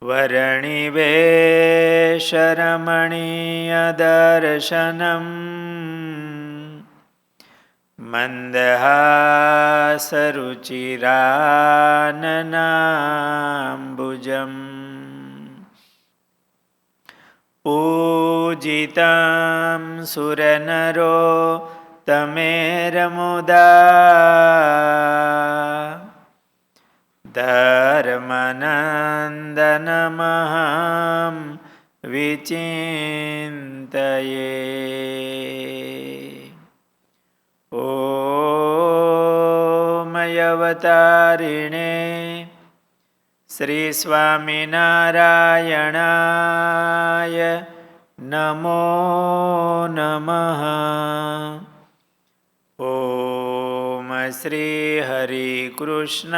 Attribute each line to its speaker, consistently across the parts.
Speaker 1: वर्णिवेशरमणीयदर्शनम् मन्दहासरुचिराननाम्बुजम् पूजितं सुरनरोत्तमेरमुदा धर्मनन्दनमहं विचिन्तये। ओमयवतारिणे श्री स्वामिनारायणाय नमो नमः। ओम श्री हरिकृष्णाय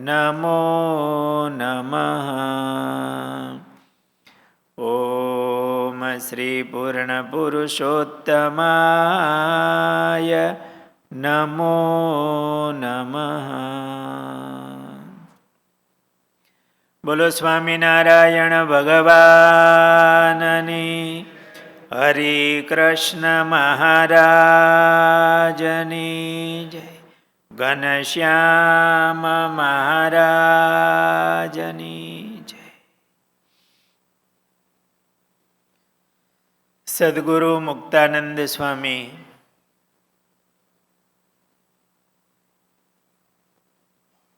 Speaker 1: नमो नमः। ओम श्री पूर्णपुरुषोत्तमाय नमो नमः। बोलो स्वामिनारायण भगवाननी, हरि कृष्ण महाराजनी जय, घनश्याम महाराजनी जय। સદગુરુ મુક્તાનંદ સ્વામી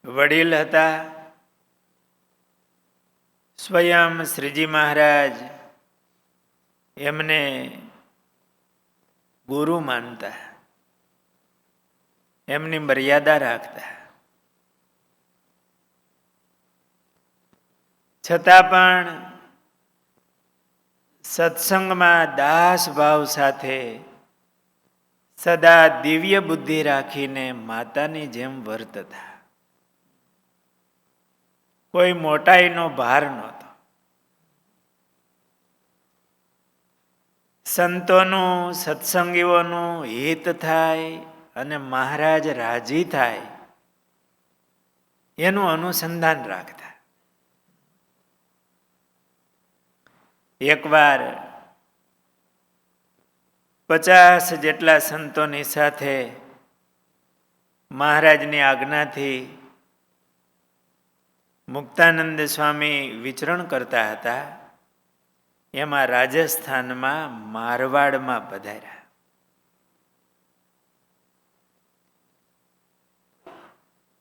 Speaker 1: વડીલ હતા. સ્વયં શ્રીજી મહારાજ એમને ગુરુ માનતા, એમની મર્યાદા રાખતા. છતાં પણ સત્સંગમાં દાસ ભાવ સાથે સદા દિવ્ય બુદ્ધિ રાખીને માતાની જેમ વર્તતા. કોઈ મોટાઈનો ભાર નહોતો. સંતોનું, સત્સંગીઓનું હિત થાય અને મહારાજ રાજી થાય એનું અનુસંધાન રાખતા. એકવાર 50 જેટલા સંતોની સાથે મહારાજની આજ્ઞાથી મુક્તાનંદ સ્વામી વિચરણ કરતા હતા. એમાં રાજસ્થાનમાં મારવાડમાં પધાર્યા.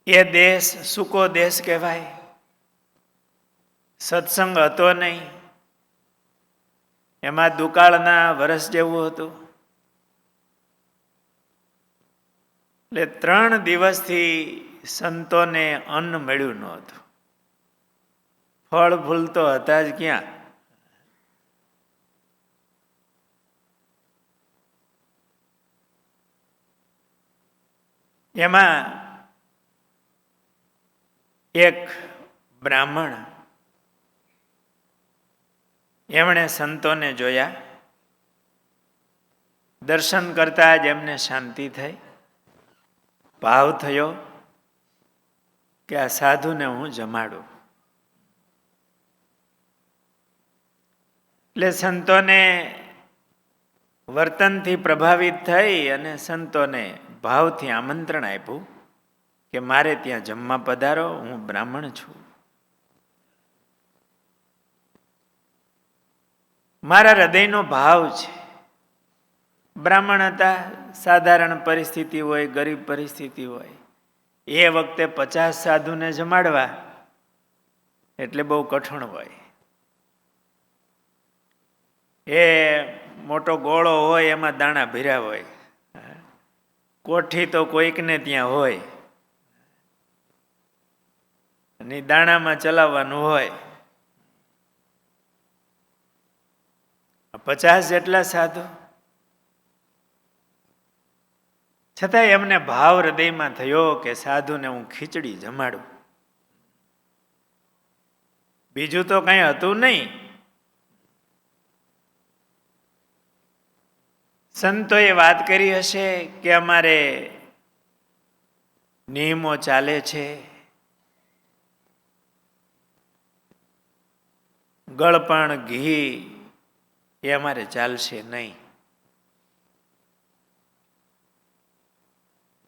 Speaker 1: એ દેશ સૂકો દેશ કહેવાય. સત્સંગ હતો નહીં. એમાં દુકાળના વરસ જેવું હતું. એટલે 3 દિવસથી સંતોને અન્ન મળ્યું નહોતું. ફળ ફૂલ તો હતા જ ક્યાં. એમાં એક બ્રાહ્મણ, એમણે સંતોને જોયા. દર્શન કરતા જ એમને શાંતિ થઈ. ભાવ થયો કે આ સાધુને હું જમાડું. એટલે સંતોને વર્તનથી પ્રભાવિત થઈ અને સંતોને ભાવથી આમંત્રણ આપ્યું કે મારે ત્યાં જમવા પધારો, હું બ્રાહ્મણ છું. મારા હૃદયનો ભાવ છે. બ્રાહ્મણ હતા, સાધારણ પરિસ્થિતિ હોય, ગરીબ પરિસ્થિતિ હોય. એ વખતે 50 સાધુને જમાડવા એટલે બહુ કઠણ હોય. એ મોટો ગોળો હોય, એમાં દાણા ભર્યા હોય. કોઠી તો કોઈકને ત્યાં હોય અને દાણામાં ચલાવવાનું હોય. 50 જેટલા સાધુ, છતાં એમને ભાવ હૃદયમાં થયો કે સાધુને હું ખીચડી જમાડું. બીજું તો કંઈ હતું નહીં. સંતોએ વાત કરી હશે કે અમારે નિયમો ચાલે છે, ગળપણ ઘી એ અમારે ચાલશે નહીં.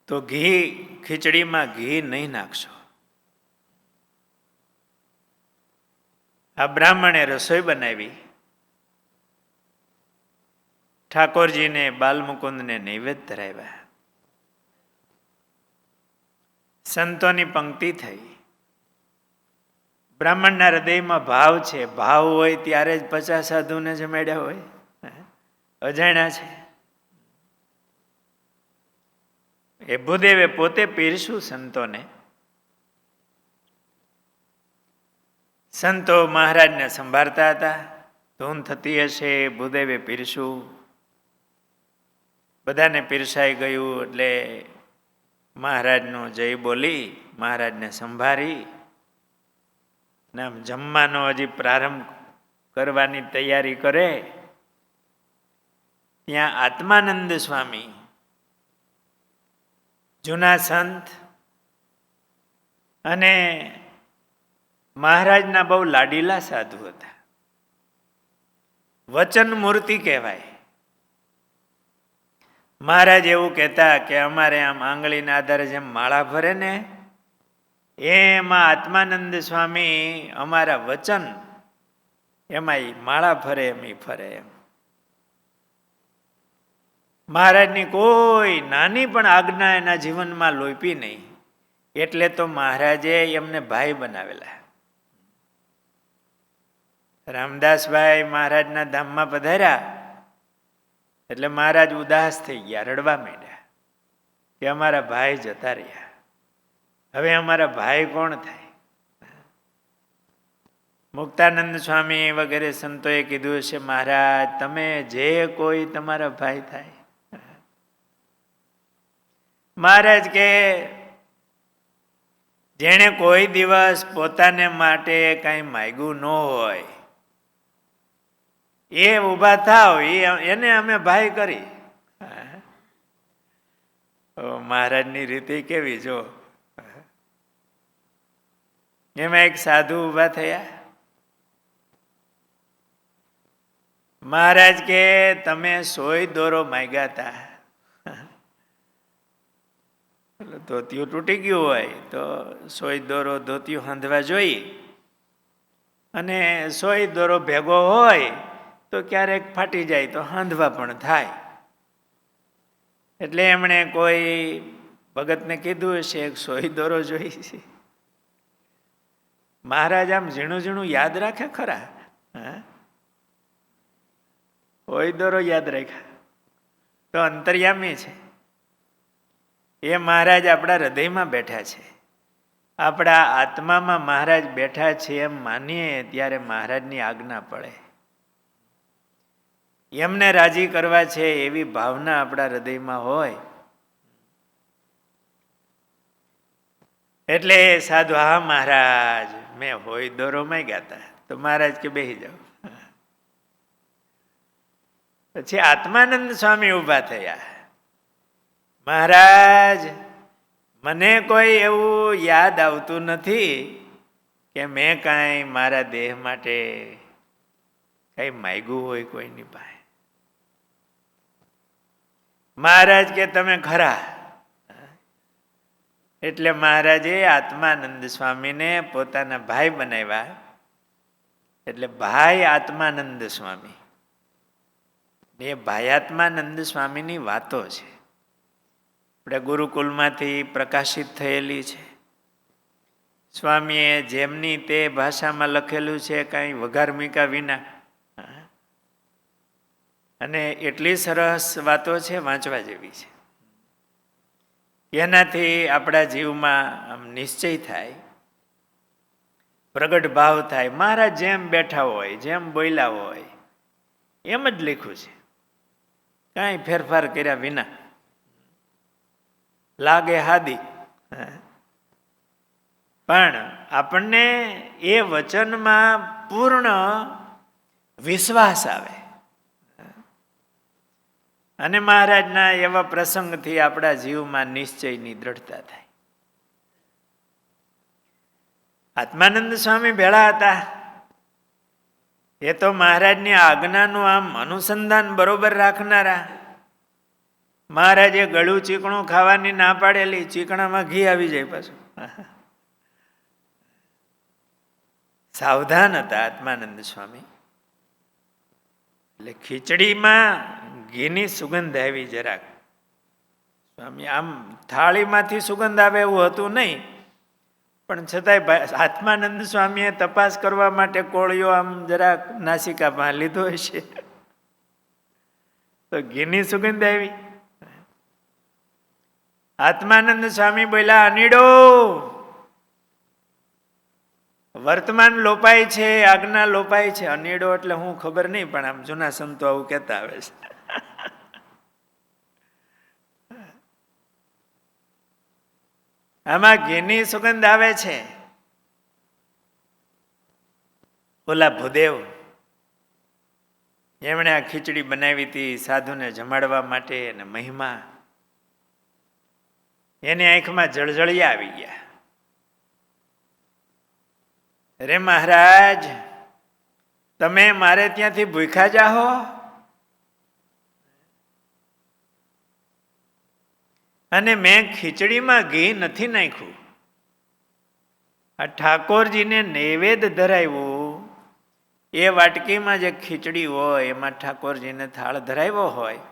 Speaker 1: તો ઘી, ખીચડીમાં ઘી નહીં નાખશો. આ બ્રાહ્મણે રસોઈ બનાવી, ઠાકોરજીને બાલમુકુંદને નૈવેદ્ય ધરાવ્યા. સંતોની પંક્તિ થઈ. બ્રાહ્મણના હૃદયમાં ભાવ છે. ભાવ હોય ત્યારે જ 50 સાધુને જમાડ્યા હોય. અજાણ્યા છે. એ ભૂદેવે પોતે પીરસ્યું સંતોને. સંતો મહારાજને સંભાળતા હતા. ધૂન થતી હશે, ભૂદેવે પીરસ્યું. બધાને પીરસાઈ ગયું એટલે મહારાજનો જય બોલી મહારાજને સંભાળી. નામ જમવાનો હજી પ્રારંભ કરવાની તૈયારી કરે ત્યાં આત્માનંદ સ્વામી, જૂના સંત અને મહારાજના બહુ લાડીલા સાધુ હતા. વચન મૂર્તિ કહેવાય. મહારાજ એવું કહેતા કે અમારે આમ આંગળીના આધારે જેમ માળા ભરે ને એમાં આત્માનંદ સ્વામી અમારા વચન એમાં માળા ફરે એમ ફરે એમ. મહારાજની કોઈ નાની પણ આજ્ઞા એના જીવનમાં લોપી નહીં. એટલે તો મહારાજે એમને ભાઈ બનાવેલા. રામદાસભાઈ મહારાજના ધામમાં પધાર્યા એટલે મહારાજ ઉદાસ થઈ ગયા, રડવા માંડ્યા કે અમારા ભાઈ જતા રહ્યા, હવે અમારા ભાઈ કોણ થાય? મુક્તાનંદ સ્વામી વગેરે સંતોએ કીધું છે, મહારાજ તમે જે કોઈ તમારા ભાઈ થાય. મહારાજ કે જેણે કોઈ દિવસ પોતાને માટે કઈ માગ્યું ન હોય એ ઊભા થાવ એને અમે ભાઈ કરી. મહારાજની રીતે કેવી જો. એમાં એક સાધુ ઊભા થયા. મહારાજ કે તમે સોય દોરો માગ્યા હતા, ધોતિયું તૂટી ગયું હોય તો સોય દોરો ધોતિયું હાંધવા જોઈ, અને સોય દોરો ભેગો હોય તો ક્યારેક ફાટી જાય તો હાંધવા પણ થાય. એટલે એમણે કોઈ ભગતને કીધું હશે એક સોય દોરો જોઈ છે. મહારાજ આમ ઝીણું ઝીણું યાદ રાખે ખરા. સોય દોરો યાદ રાખ્યા તો અંતર્યામી છે. એ મહારાજ આપણા હૃદયમાં બેઠા છે, આપણા આત્મામાં મહારાજ બેઠા છે એમ માનીએ ત્યારે મહારાજની આજ્ઞા પડે. એમને રાજી કરવા છે એવી ભાવના આપણા હૃદયમાં હોય એટલે સાધુ, હા મહારાજ મેં હોય દોરો માંગ્યા હતા. તો મહારાજ કે બેસી જાઓ. પછી આત્માનંદ સ્વામી ઊભા થયા. મહારાજ મને કોઈ એવું યાદ આવતું નથી કે મેં કાંઈ મારા દેહ માટે કઈ માગ્યું હોય કોઈની પાસે. મહારાજ કે તમે ખરા. એટલે મહારાજે આત્માનંદ સ્વામીને પોતાના ભાઈ બનાવ્યા. એટલે ભાઈ આત્માનંદ સ્વામી. એ ભાયાત્માનંદ સ્વામીની વાતો છે. આપણે ગુરુકુલમાંથી પ્રકાશિત થયેલી છે. સ્વામીએ જેમની તે ભાષામાં લખેલું છે, કાંઈ વઘાર મીકા વિના. અને એટલી સરસ વાતો છે, વાંચવા જેવી છે. એનાથી આપણા જીવમાં આમ નિશ્ચય થાય, પ્રગટ ભાવ થાય. મહારાજ જેમ બેઠા હોય, જેમ બોલ્યા હોય એમ જ લખ્યું છે, કાંઈ ફેરફાર કર્યા વિના. લાગે હાદી, પણ આપણને એ વચનમાં પૂર્ણ વિશ્વાસ આવે. અને મહારાજના એવા પ્રસંગથી આપણા જીવમાં નિશ્ચયની દ્રઢતા થાય. આત્માનંદ સ્વામી ભેળા હતા. એ તો મહારાજની આજ્ઞાનું આમ અનુસંધાન બરોબર રાખનારા. મહારાજે ગળું ચીકણું ખાવાની ના પાડેલી, ચીકણામાં ઘી આવી જાય પાછું. સાવધાન હતા આત્માનંદ સ્વામી. એટલે ખીચડીમાં ઘીની સુગંધ આવી જરાક. સ્વામી આમ થાળીમાંથી સુગંધ આવે એવું હતું નહીં, પણ છતાંય આત્માનંદ સ્વામીએ તપાસ કરવા માટે કોળિયો આમ જરાક નાસિકામાં લીધો હશે તો ઘીની સુગંધ આવી. આત્માનંદ સ્વામી બોલ્યા, અનીડો વર્તમાન લોપાય છે, આજ્ઞા લોપાય છે. અનીડો એટલે હું ખબર નહીં, પણ આમ જૂના સંતો આવું કહેતા આવે છે. આમાં ઘીની સુગંધ આવે છે. ઓલા ભૂદેવ એમણે આ ખીચડી બનાવી હતી સાધુને જમાડવા માટે, અને મહિમા એની આંખમાં જળજળિયા આવી ગયા. અરે મહારાજ, તમે મારે ત્યાંથી ભૂખ્યા જાહો? અને મેં ખીચડીમાં ઘી નથી નાખ્યું. આ ઠાકોરજીને નૈવેદ્ય ધરાવ્યું, એ વાટકીમાં જે ખીચડી હોય એમાં ઠાકોરજીને થાળ ધરાવ્યો હોય,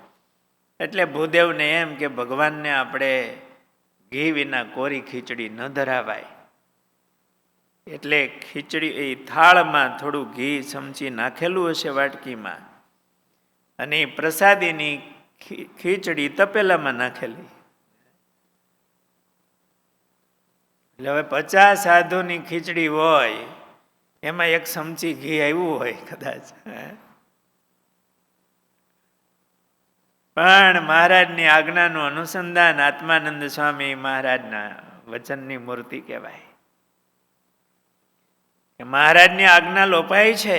Speaker 1: એટલે ભૂદેવને એમ કે ભગવાનને આપણે ઘી વિના કોરી ખીચડી ન ધરાવાય. એટલે ખીચડી એ થાળમાં થોડું ઘી ચમચી નાખેલું હશે વાટકીમાં, અને પ્રસાદીની ખીચડી તપેલામાં નાખેલી. એટલે હવે 50 સાધુની ખીચડી હોય, એમાં એક ચમચી ઘી આવ્યું હોય કદાચ. પણ મહારાજની આજ્ઞાનું અનુસંધાન આત્માનંદ સ્વામી મહારાજના વચનની મૂર્તિ કહેવાય. કે મહારાજની આજ્ઞા લોપાય છે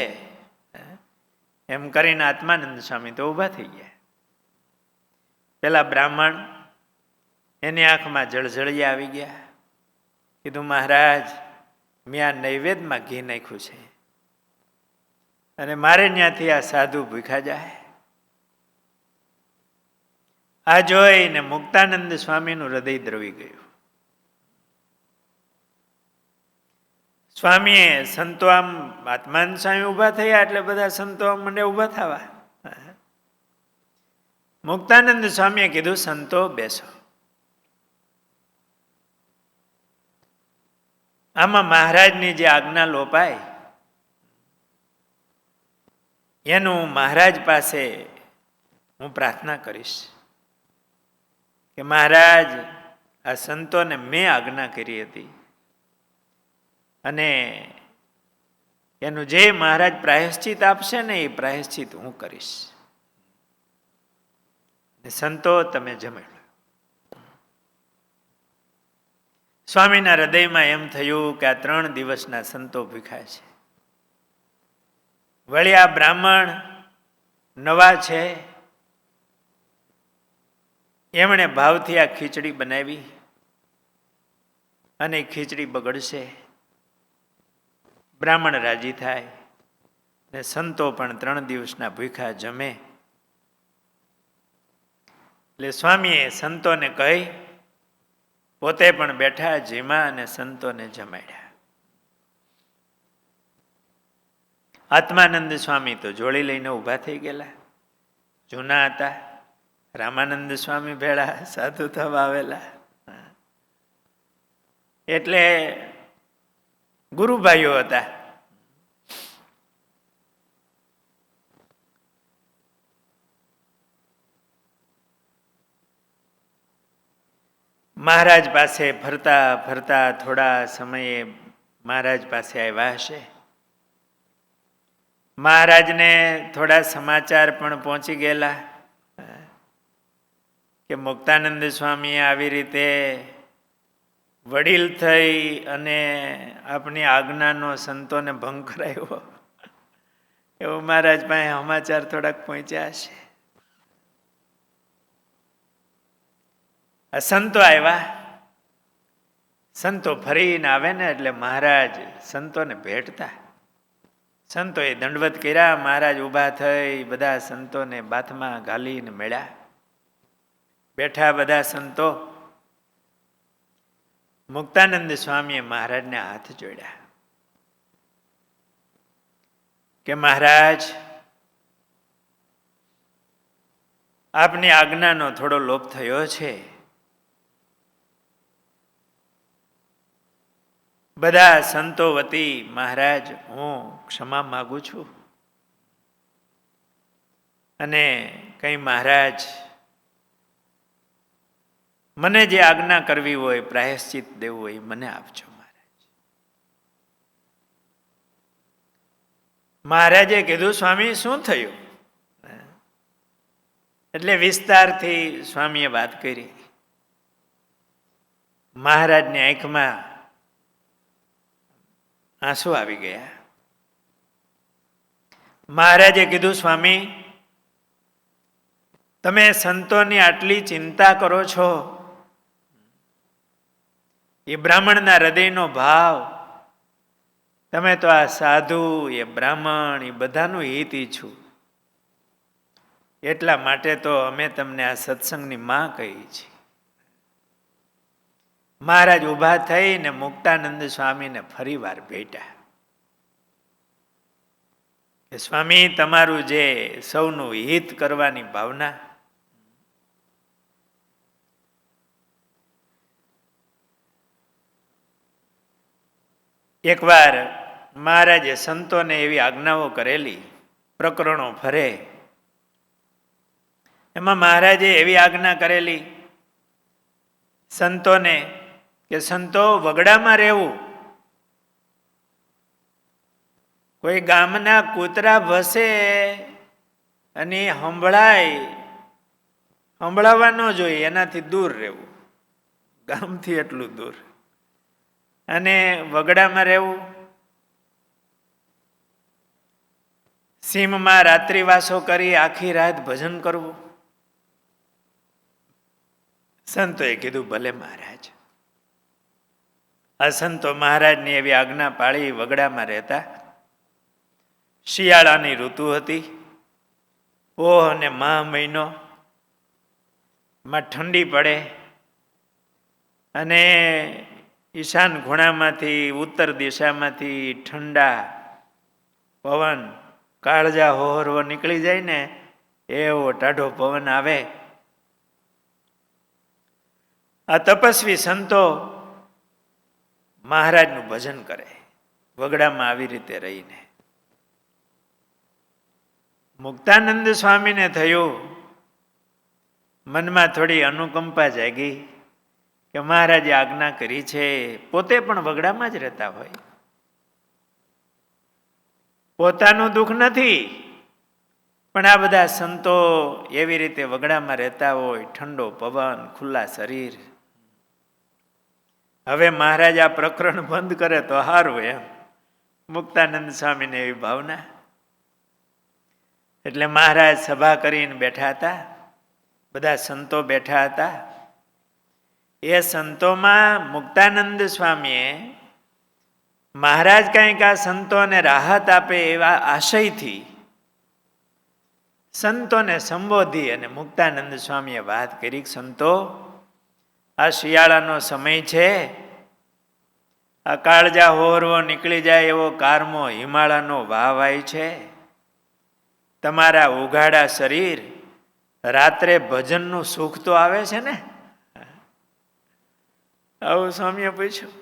Speaker 1: એમ કરીને આત્માનંદ સ્વામી તો ઊભા થઈ ગયા. પેલા બ્રાહ્મણ એની આંખમાં જળજળિયા આવી ગયા. કીધું, મહારાજ, મેં આ નૈવેદ્યમાં ઘી નાખ્યું છે, અને મારે ત્યાંથી આ સાધુ ભૂખ્યા જાય. આ જોઈને મુક્તાનંદ સ્વામીનું હૃદય દ્રવી ગયું. સ્વામીએ સંતો આમ આત્માનંદ સ્વામી ઊભા થયા એટલે બધા સંતો મને ઊભા થવા. મુક્તાનંદ સ્વામીએ કીધું, સંતો બેસો. આમાં મહારાજની જે આજ્ઞા લોપાય એનું મહારાજ પાસે હું પ્રાર્થના કરીશ કે મહારાજ, આ સંતોને મેં આજ્ઞા કરી હતી, અને એનું જે મહારાજ પ્રાયશ્ચિત આપશે ને એ પ્રાયશ્ચિત હું કરીશ. સંતો તમે જમેલો. સ્વામીના હૃદયમાં એમ થયું કે આ 3 દિવસના સંતો ભૂખ્યા છે. વળી આ બ્રાહ્મણ નવા છે, એમણે ભાવથી આ ખીચડી બનાવી, અને ખીચડી બગડશે. બ્રાહ્મણ રાજી થાય ને સંતો પણ 3 દિવસના ભૂખ્યા જમે. એટલે સ્વામીએ સંતોને કહી પોતે પણ બેઠા, જેમાં અને સંતોને જમાડ્યા. આત્માનંદ સ્વામી તો જોડી લઈને ઊભા થઈ ગયેલા. જૂના હતા, રામાનંદ સ્વામી ભેળા સાધુ થવા આવેલા, એટલે ગુરુભાઈઓ હતા. મહારાજ પાસે ફરતા ફરતા થોડા સમયે મહારાજ પાસે આવ્યા હશે. મહારાજને થોડા સમાચાર પણ પહોંચી ગયેલા કે મુક્તાનંદ સ્વામીએ આવી રીતે વડીલ થઈ અને આપણી આજ્ઞાનો સંતોને ભંગ કરાયો, એવું મહારાજ પાસે સમાચાર થોડાક પહોંચ્યા હશે. આ સંતો આવ્યા. સંતો ફરીને આવે ને એટલે મહારાજ સંતોને ભેટતા. સંતોએ દંડવત કર્યા. મહારાજ ઊભા થઈ બધા સંતોને બાથમાં ઘાલીને મળ્યા. બેઠા બધા સંતો. મુક્તાનંદ સ્વામીએ મહારાજને હાથ જોડ્યા કે મહારાજ, આપની આજ્ઞાનો થોડો લોપ થયો છે. બધા સંતો વતી મહારાજ હું ક્ષમા માગું છું. અને કઈ મહારાજ મને જે આજ્ઞા કરવી હોય, પ્રાયશ્ચિત દેવું હોય, મને આપજો મહારાજ. મહારાજે કીધું સ્વામી શું થયું? એટલે વિસ્તારથી સ્વામીએ વાત કરી. મહારાજની આંખમાં આંસુ આવી ગયા. મહારાજે કીધું સ્વામી, તમે સંતોની આટલી ચિંતા કરો છો, એ બ્રાહ્મણના હૃદયનો ભાવ, તમે તો આ સાધુ, એ બ્રાહ્મણ, એ બધાનું હિત ઈચ્છું, એટલા માટે તો અમે તમને આ સત્સંગની માં કહી છે. મહારાજ ઊભા થઈને મુક્તાનંદ સ્વામીને ફરી વાર ભેટ્યા કે સ્વામી, તમારું જે સૌનું હિત કરવાની ભાવના, એકવાર મહારાજે સંતોને એવી આજ્ઞાઓ કરેલી, પ્રકરણો ફરે, એમાં મહારાજે એવી આજ્ઞા કરેલી સંતોને કે સંતો વગડામાં રહેવું. કોઈ ગામના કૂતરા ભસે અને સંભળાવા ન જોઈએ, એનાથી દૂર રહેવું, ગામથી એટલું દૂર. અને વગડામાં રહેવું, સીમમાં રાત્રિવાસો કરી આખી રાત ભજન કરવું. સંતોએ કીધું ભલે મહારાજ. આ સંતો મહારાજની એવી આજ્ઞા પાળી વગડામાં રહેતા. શિયાળાની ઋતુ હતી, પોહ અને મહા મહિનો, માં ઠંડી પડે અને ઈશાન ખૂણામાંથી, ઉત્તર દિશામાંથી ઠંડા પવન, કાળજા હોહરવો નીકળી જાય ને એવો ટાઢો પવન આવે. આ તપસ્વી સંતો મહારાજનું ભજન કરે વગડામાં આવી રીતે રહીને. મુક્તાનંદ સ્વામીને થયું, મનમાં થોડી અનુકંપા જાગી કે મહારાજે આજ્ઞા કરી છે, પોતે પણ વગડામાં જ રહેતા હોય, પોતાનું દુઃખ નથી, પણ આ બધા સંતો એવી રીતે વગડામાં રહેતા હોય, ઠંડો પવન, ખુલ્લા શરીર. હવે મહારાજ આ પ્રકરણ બંધ કરે તો સારું એમ મુક્તાનંદ સ્વામીને એવી ભાવના. એટલે મહારાજ સભા કરીને બેઠા હતા, બધા સંતો બેઠા હતા. એ સંતોમાં મુક્તાનંદ સ્વામીએ મહારાજ કંઈક આ સંતોને રાહત આપે એવા આશયથી સંતોને સંબોધી અને મુક્તાનંદ સ્વામીએ વાત કરી, સંતો, આ શિયાળાનો સમય છે, આ કાળજા હોરવો નીકળી જાય એવો કારમો હિમાલયનો વાવાય છે, તમારા ઉઘાડા શરીર, રાત્રે ભજનનું સુખ તો આવે છે ને? આવું સ્વામીએ પૂછ્યું.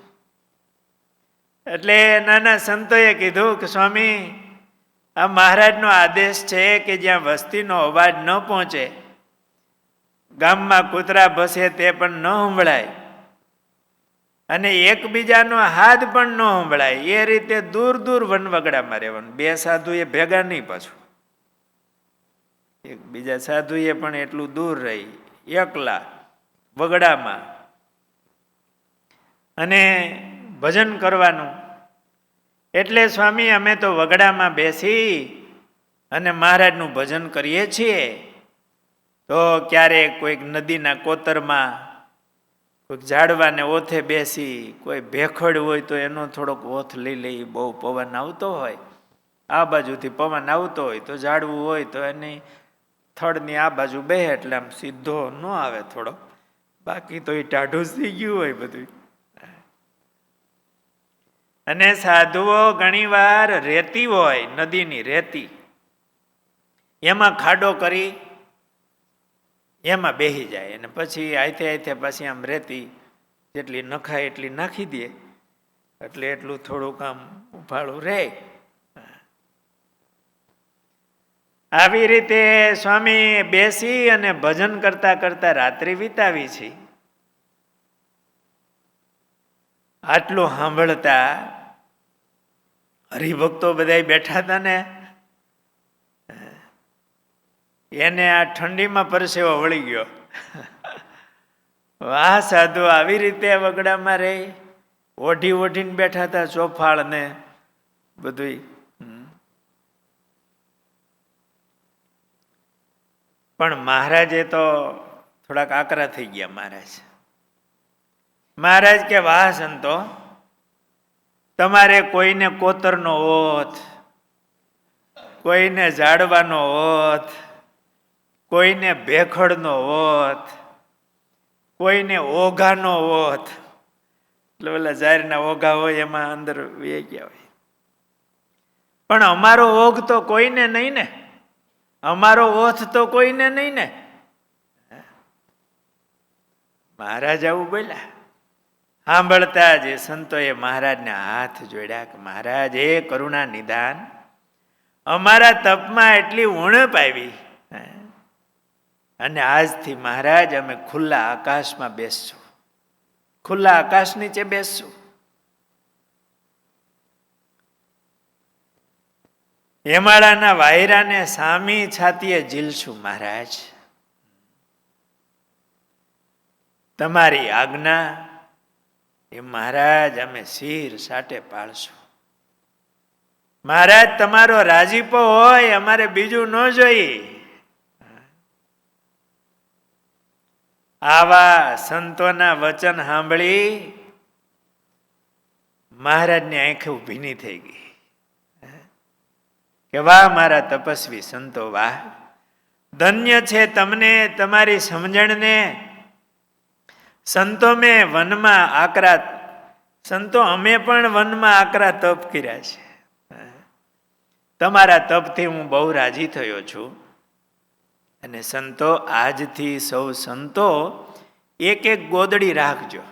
Speaker 1: એટલે નાના સંતોએ કીધું કે સ્વામી, આ મહારાજનો આદેશ છે કે જ્યાં વસ્તીનો અવાજ ન પહોંચે, ગામમાં કૂતરા ભસે તે પણ ન સંભળાય, અને એકબીજાનો હાથ પણ ન સંભળાય, એ રીતે દૂર દૂર વનવગડામાં રહેવાનું. બે સાધુ એ ભેગા નહીં, પાછું એક બીજા સાધુએ પણ એટલું દૂર રહી, એકલા વગડામાં, અને ભજન કરવાનું. એટલે સ્વામી, અમે તો વગડામાં બેસી અને મહારાજનું ભજન કરીએ છીએ, તો ક્યારેક કોઈક નદીના કોતરમાં, કોઈક ઝાડવાને ઓથે બેસી, કોઈ ભેખડ હોય તો એનો થોડોક ઓથ લઈ લઈ, બહુ પવન આવતો હોય આ બાજુથી પવન આવતો હોય તો ઝાડવું હોય તો એની થડની આ બાજુ બે એટલે આમ સીધો ન આવે થોડો, બાકી તો એ ટાઢું જ થઈ ગયું હોય બધું. અને સાધુઓ ઘણીવાર રેતી હોય, નદીની રેતી, એમાં ખાડો કરી એમાં બેસી જાય અને પછી આયથે આયથે પાછી આમ રેતી જેટલી નખાય એટલી નાખી દે એટલે એટલું થોડુંક આમ ઉફાળું રહે. આવી રીતે સ્વામી બેસી અને ભજન કરતા કરતા રાત્રિ વિતાવી છે. આટલું સાંભળતા હરિભક્તો બધા બેઠા હતા ને, એને આ ઠંડીમાં પરસેવો વળી ગયો. વાહ, સાધુ આવી રીતે વગડામાં રહી, ઓઢી ઓઢીને બેઠા હતા, ચોફાળ ને બધું. પણ મહારાજે તો થોડાક આકરા થઈ ગયા. મહારાજ કે વાહ સંતો, તમારે કોઈને કોતરનો ઓથ, કોઈને ઝાડવાનો ઓથ, કોઈને ભેખડનો ઓથ, કોઈને ઓઘાનો ઓથ, એટલે ઓલા ઝાડના ઓઘા હોય એમાં અંદર વે ગયા હોય, પણ અમારો ઓઘ તો કોઈને નહીં ને, અમારો ઓથ તો કોઈને નહીં ને. મહારાજ આવું બોલ્યા. સાંભળતા જ સંતોએ મહારાજને હાથ જોડ્યા કે મહારાજ, એ કરુણા નિદાન, અમારા તપમાં એટલી ઉણપ આવી અને આજથી મહારાજ અમે ખુલ્લા આકાશમાં બેસશું, ખુલ્લા આકાશ નીચે બેસશું. હેમાળાના વાયરાને સામી છાતીએ ઝીલશું. મહારાજ, તમારી આજ્ઞા એ મહારાજ અમે શિર સાટે પાળશું. મહારાજ, તમારો રાજીપો હોય, અમારે બીજું ન જોઈએ. આવા સંતોના વચન સાંભળી મહારાજની આંખો ભીની થઈ ગઈ કે વાહ મારા તપસ્વી સંતો, વાહ, ધન્ય છે તમને, તમારી સમજણને. સંતો મેં વનમાં આકરા, સંતો અમે પણ વનમાં આકરા તપ કર્યા છે. તમારા તપથી હું બહુ રાજી થયો છું. અને સંતો, આજથી સૌ સંતો એક એક ગોદડી રાખજો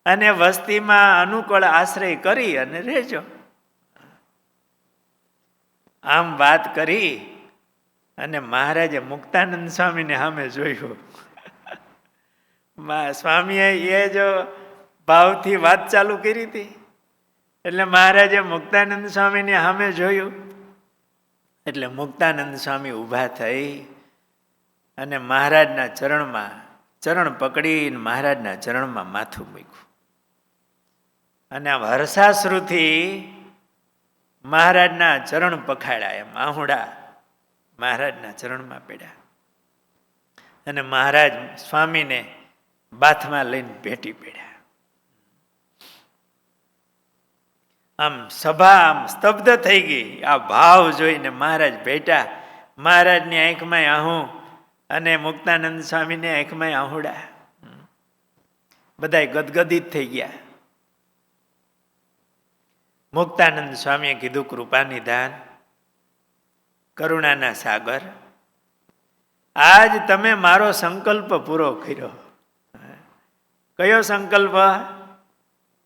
Speaker 1: અને વસ્તીમાં અનુકૂળ આશ્રય કરી અને રહેજો. આમ વાત કરી અને મહારાજે મુક્તાનંદ સ્વામીને સામે જોયું. સ્વામીએ એ જો ભાવથી વાત ચાલુ કરી હતી એટલે મહારાજે મુક્તાનંદ સ્વામીને સામે જોયું. એટલે મુક્તાનંદ સ્વામી ઊભા થઈ અને મહારાજના ચરણમાં ચરણ પકડીને મહારાજના ચરણમાં માથું મૂક્યું અને આમ હર્ષાશ્રુથી મહારાજના ચરણ પખાડ્યા. એમ આહુડા મહારાજના ચરણમાં પડ્યા અને મહારાજ સ્વામીને બાથમાં લઈને ભેટી પડ્યા. આમ સભા આમ સ્તબ્ધ થઈ ગઈ. આ ભાવ જોઈને મહારાજ ભેટા. મહારાજની આંખમાં આહું અને મુક્તાનંદ સ્વામીની આંખમાં આહુડા. બધા ગદગદિત થઈ ગયા. મુક્તાનંદ સ્વામીએ કીધું, કૃપા નિધાન, કરુણાના સાગર, આજ તમે મારો સંકલ્પ પૂરો કર્યો. કયો સંકલ્પ?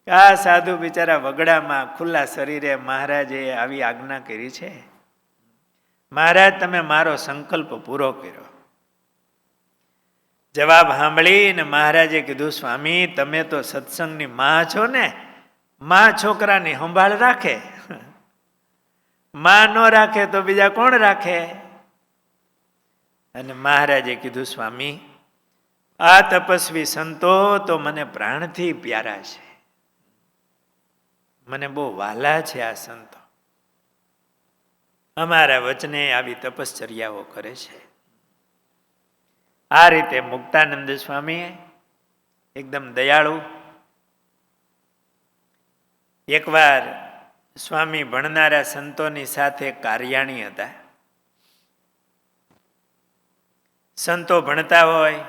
Speaker 1: આ સાધુ બિચારા વગડામાં ખુલ્લા શરીરે મહારાજે આવી આજ્ઞા કરી છે. મહારાજ, તમે મારો સંકલ્પ પૂરો કર્યો. જવાબ સાંભળીને મહારાજે કીધું, સ્વામી, તમે તો સત્સંગની માં છો ને, માં છોકરાની સંભાળ રાખે, માં ન રાખે તો બીજા કોણ રાખે? અને મહારાજે કીધું, સ્વામી, આ તપસ્વી સંતો તો મને પ્રાણથી પ્યારા છે, મને બહુ વહાલા છે આ સંતો. અમારા વચને આવી તપશ્ચર્યાઓ કરે છે. આ રીતે મુક્તાનંદ સ્વામી એકદમ દયાળુ. એકવાર સ્વામી ભણનારા સંતોની સાથે કાર્યાણી હતા. સંતો ભણતા હોય,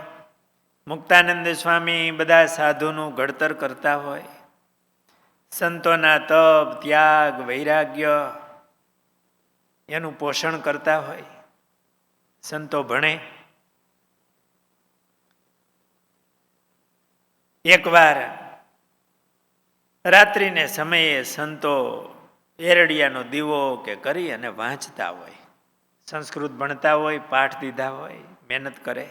Speaker 1: મુક્તાનંદ સ્વામી બધા સાધુનું ઘડતર કરતા હોય, સંતોના તપ, ત્યાગ, વૈરાગ્ય એનું પોષણ કરતા હોય. સંતો ભણે. એકવાર રાત્રિને સમયે સંતો એરડિયાનો દીવો કે કરી અને વાંચતા હોય, સંસ્કૃત ભણતા હોય, પાઠ દીધા હોય, મહેનત કરે.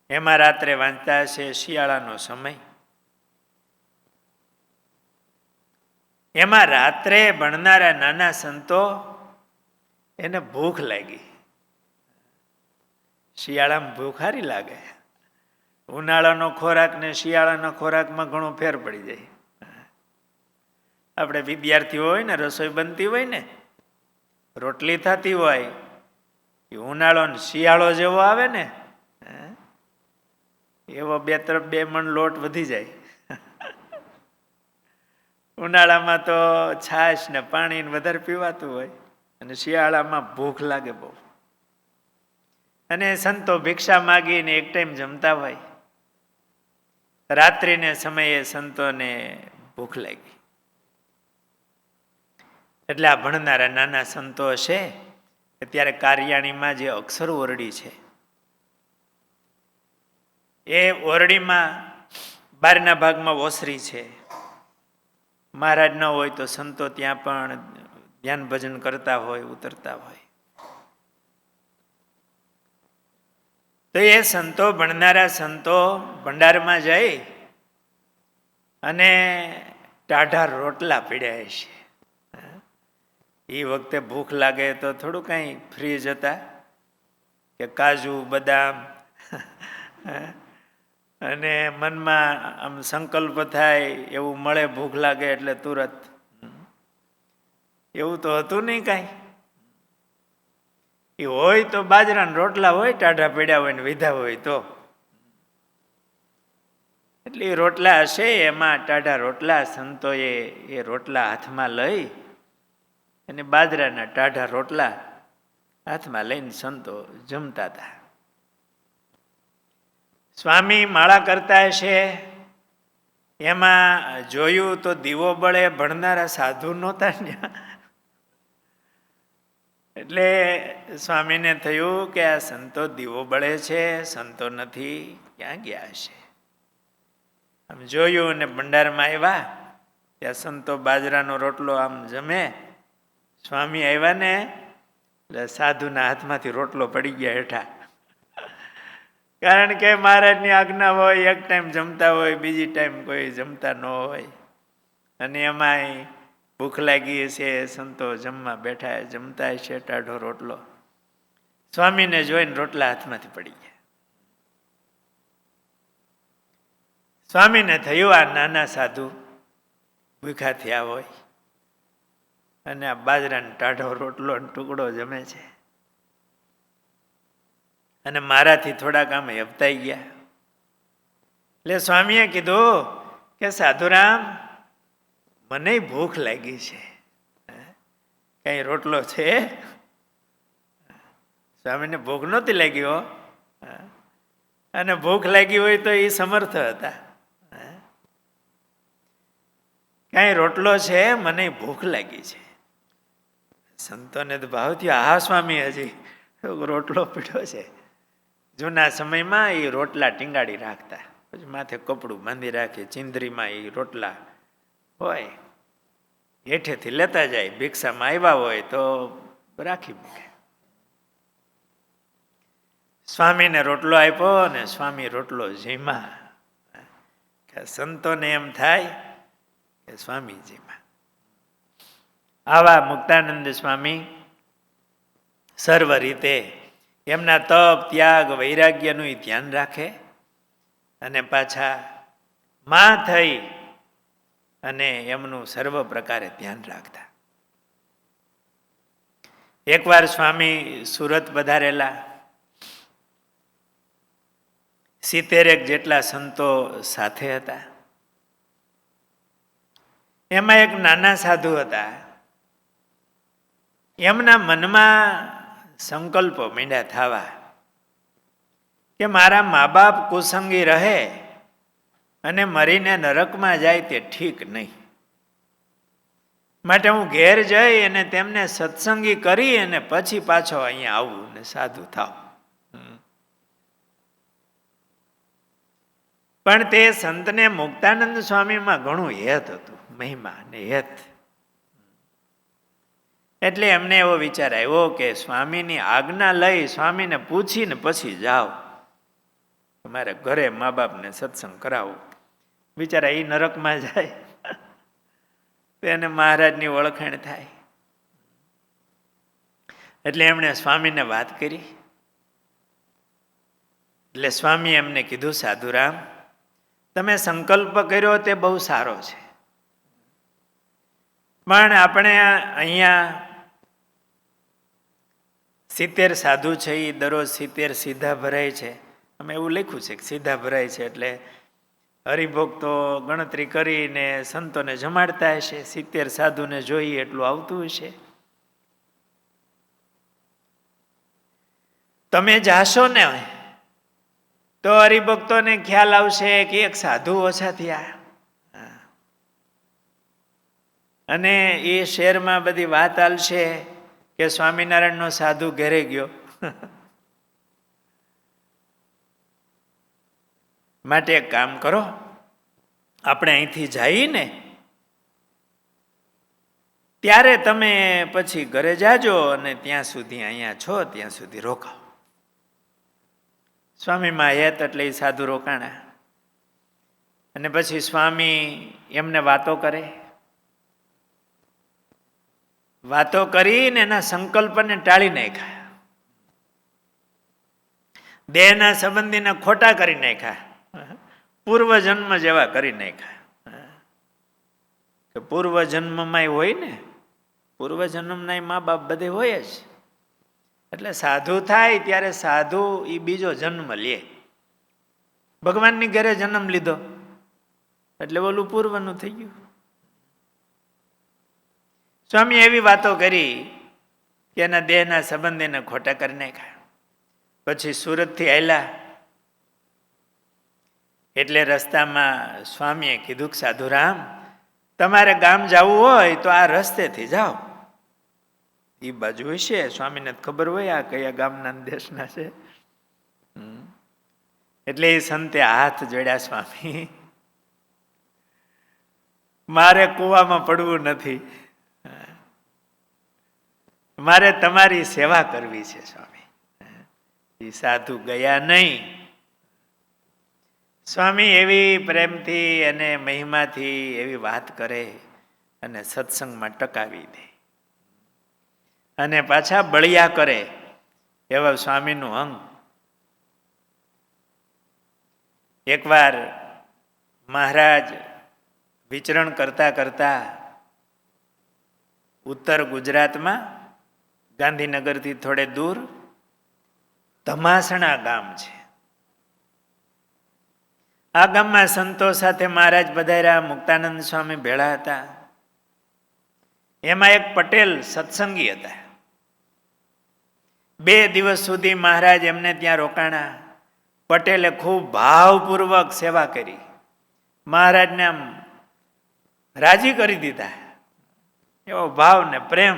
Speaker 1: એમાં રાત્રે વાંચતા હશે, શિયાળાનો સમય. એમાં રાત્રે ભણનારા નાના સંતો એને ભૂખ લાગી. શિયાળામાં ભૂખ સારી લાગે. ઉનાળાનો ખોરાક ને શિયાળાના ખોરાકમાં ઘણો ફેર પડી જાય. આપણે વિદ્યાર્થીઓ હોય ને, રસોઈ બનતી હોય ને, રોટલી થતી હોય, એ ઉનાળો ને શિયાળો જેવો આવે ને, એવો બે મણ લોટ વધી જાય. ઉનાળામાં તો છાશ ને પાણી વધારે પીવાતું હોય, અને શિયાળામાં ભૂખ લાગે બહુ. અને સંતો ભિક્ષા માગીને એક ટાઈમ જમતા હોય. રાત્રિને સમયે સંતોને ભૂખ લાગી. એટલે આ ભણનારા નાના સંતો હશે, અત્યારે કાર્યાણીમાં જે અક્ષર ઓરડી છે, એ ઓરડીમાં બહારના ભાગમાં ઓસરી છે. મહારાજ ન હોય તો સંતો ત્યાં પણ ધ્યાન ભજન કરતા હોય, ઉતરતા હોય. તો એ સંતો, ભણનારા સંતો ભંડારમાં જઈ અને ટાઢા રોટલા પીડ્યા છે. એ વખતે ભૂખ લાગે તો થોડું કાંઈ ફ્રીજ હતા કે કાજુ, બદામ, અને મનમાં આમ સંકલ્પ થાય એવું મળે, ભૂખ લાગે એટલે તુરત. એવું તો હતું નહીં કાંઈ. એ હોય તો બાજરાના રોટલા હોય, ટાઢા પડ્યા હોય ને વિધા હોય તો. એટલે એ રોટલા હશે, એમાં ટાઢા રોટલા. સંતોએ એ રોટલા હાથમાં લઈ અને બાજરાના ટાઢા રોટલા હાથમાં લઈને સંતો જમતા હતા. સ્વામી માળા કરતા હશે, એમાં જોયું તો દીવો બળે, ભણનારા સાધુ નહોતા ત્યાં. એટલે સ્વામીને થયું કે આ સંતો દીવો બળે છે, સંતો નથી, ક્યાં ગયા હશે. આમ જોયું અને ભંડારમાં આવ્યા, ત્યાં સંતો બાજરાનો રોટલો આમ જમે. સ્વામી આવ્યા ને એટલે સાધુના હાથમાંથી રોટલો પડી ગયા હેઠા. કારણ કે મહારાજની આજ્ઞા હોય, એક ટાઈમ જમતા હોય, બીજી ટાઈમ કોઈ જમતા ન હોય. અને એમાંય ભૂખ લાગી છે, સંતો જમવા બેઠા, જમતા છે ટાઢો રોટલો. સ્વામીને જોઈને રોટલા હાથમાંથી પડી ગયા. સ્વામીને થયું આ નાના સાધુ ભૂખ્યા થયા હોય અને આ બાજરાનો ટાઢો રોટલો ટુકડો જમે છે, અને મારાથી થોડાક આમ હેપતાઈ ગયા. એટલે સ્વામીએ કીધું કે સાધુરામ, મને ભૂખ લાગી છે, કઈ રોટલો છે? સ્વામીને ભૂખ નહોતી લાગી હો, અને ભૂખ લાગી હોય તો એ સમર્થ હતા. કઈ રોટલો છે? મને ભૂખ લાગી છે. સંતોને તો ભાવ થયો, હા સ્વામી, હજી રોટલો પીડ્યો છે. જૂના સમયમાં એ રોટલા ટીંગાડી રાખતા, પછી માથે કપડું બાંધી રાખે, ચિંદરીમાં એ રોટલા હોય, હેઠેથી લેતા જાય. ભિક્ષામાં આવ્યા હોય તો રાખી મૂકે. સ્વામીને રોટલો આપ્યો ને સ્વામી રોટલો જમ્યા. સંતોને એમ થાય કે સ્વામી જમ્યા. આવા મુક્તાનંદ સ્વામી સર્વ રીતે એમના તપ, ત્યાગ, વૈરાગ્યનું ધ્યાન રાખે, અને પાછા માં થઈ અને એમનું સર્વ પ્રકારે ધ્યાન રાખતા. એકવાર સ્વામી સુરત પધારેલા. 70 જેટલા સંતો સાથે હતા. એમાં એક નાના સાધુ હતા. એમના મનમાં સંકલ્પો માંડ્યા થવા કે મારા મા બાપ કુસંગી રહે અને મરીને નરકમાં જાય તે ઠીક નહીં. માટે હું ઘેર જઈ અને તેમને સત્સંગી કરી અને પછી પાછો અહીંયા આવું ને સાધુ થાવ. પણ તે સંતને મુક્તાનંદ સ્વામીમાં ઘણું હેત હતું, મહિમા ને હેત. એટલે એમને એવો વિચાર આવ્યો કે સ્વામીની આજ્ઞા લઈ સ્વામીને પૂછીને પછી જાઓ, તમારે ઘરે મા બાપને સત્સંગ કરાવો. બિચારા એ નરકમાં જાય એને મહારાજની ઓળખાણ થાય. એટલે એમણે સ્વામીને વાત કરી. એટલે સ્વામી એમને કીધું, સાધુરામ, તમે સંકલ્પ કર્યો તે બહુ સારો છે, પણ આપણે અહીંયા 70 સાધુ છે, એ દરરોજ 70 સીધા ભરાય છે. અમે એવું લખ્યું છે કે સીધા ભરાય છે, એટલે હરિભોગ તો ગણતરી કરીને સંતોને જમાડતા હશે. 70 સાધુને જોઈએ એટલું આવતું હશે. તમે જાશો ને તો હરિભક્તોને ખ્યાલ આવશે કે એક સાધુ ઓછા થયા, અને એ શહેરમાં બધી વાત હાલશે કે સ્વામિનારાયણનો સાધુ ઘેરે ગયો. માટે એક કામ કરો, આપણે અહીંથી જઈએ ને ત્યારે તમે પછી ઘરે જાજો અને ત્યાં સુધી અહીંયા છો ત્યાં સુધી રોકાઓ. સ્વામીમાં હેત એટલે એ સાધુ રોકાણા. અને પછી સ્વામી એમને વાતો કરે, વાતો કરીને એના સંકલ્પને ટાળી નાખ્યા, દેહના સંબંધીને ખોટા કરી નાખ્યા, પૂર્વજન્મ જેવા કરી નાખ્યા. કે પૂર્વજન્મમાં હોય ને, પૂર્વજન્મના મા બાપ બધે હોય જ. એટલે સાધુ થાય ત્યારે સાધુ એ બીજો જન્મ લે. ભગવાનની ઘરે જન્મ લીધો એટલે ઓલું પૂર્વનું થઈ ગયું. સ્વામી એવી વાતો કરી કે એના દેહના સંબંધીને ખોટા કરી નાખ્યા. પછી સુરતથી આવેલા એટલે રસ્તામાં સ્વામીએ કીધું કે સાધુરામ, તમારે ગામ જવું હોય તો આ રસ્તેથી જાઓ. એ બાજુ હશે, સ્વામીને ખબર હોય આ કયા ગામના દેશના છે. એટલે એ સંતે હાથ જોડ્યા, સ્વામી મારે કૂવામાં પડવું નથી, મારે તમારી સેવા કરવી છે. સ્વામી એ સાધુ ગયા નહીં. સ્વામી એવી પ્રેમથી અને મહિમાથી એવી વાત કરે અને સત્સંગમાં ટકાવી દે અને પાછા બળિયા કરે એવા સ્વામીનું અંગ. એકવાર મહારાજ વિચરણ કરતા કરતા ઉત્તર ગુજરાતમાં ગાંધીનગરથી થોડે દૂર ધમાસણા ગામ છે. આ ગામમાં સંતો સાથે મહારાજ પધાર્યા. મુક્તાનંદ સ્વામી ભેળા હતા. એમાં એક પટેલ સત્સંગી હતા. 2 દિવસ સુધી મહારાજ એમને ત્યાં રોકાણા. પટેલે ખૂબ ભાવપૂર્વક સેવા કરી, મહારાજને આમ રાજી કરી દીધા. એવો ભાવ ને પ્રેમ.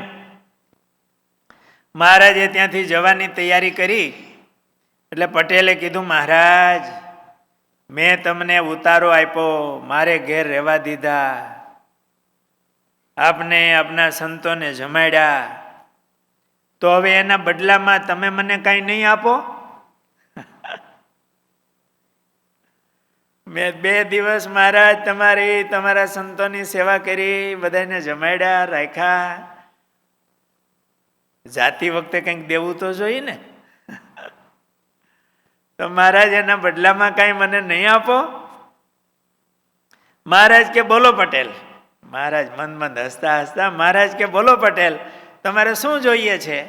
Speaker 1: મહારાજે ત્યાંથી જવાની તૈયારી કરી એટલે પટેલે કીધું, મહારાજ મેં તમને ઉતારો આપ્યો, મારે ઘેર રહેવા દીધા, આપને આપના સંતોને જમાડ્યા, તો હવે એના બદલામાં તમે મને કાંઈ નહીં આપો? મેં 2 દિવસ મહારાજ તમારા સંતોની સેવા કરી, બધાને જમાડ્યા રાખ્યા, જાતી વખતે કંઈક દેવું તો જોઈએ ને. તો મહારાજ એના બદલામાં કાંઈ મને નહીં આપો? મહારાજ કે બોલો પટેલ. મહારાજ મંદ હસતા હસતા મહારાજ કે બોલો પટેલ, તમારે શું જોઈએ છે?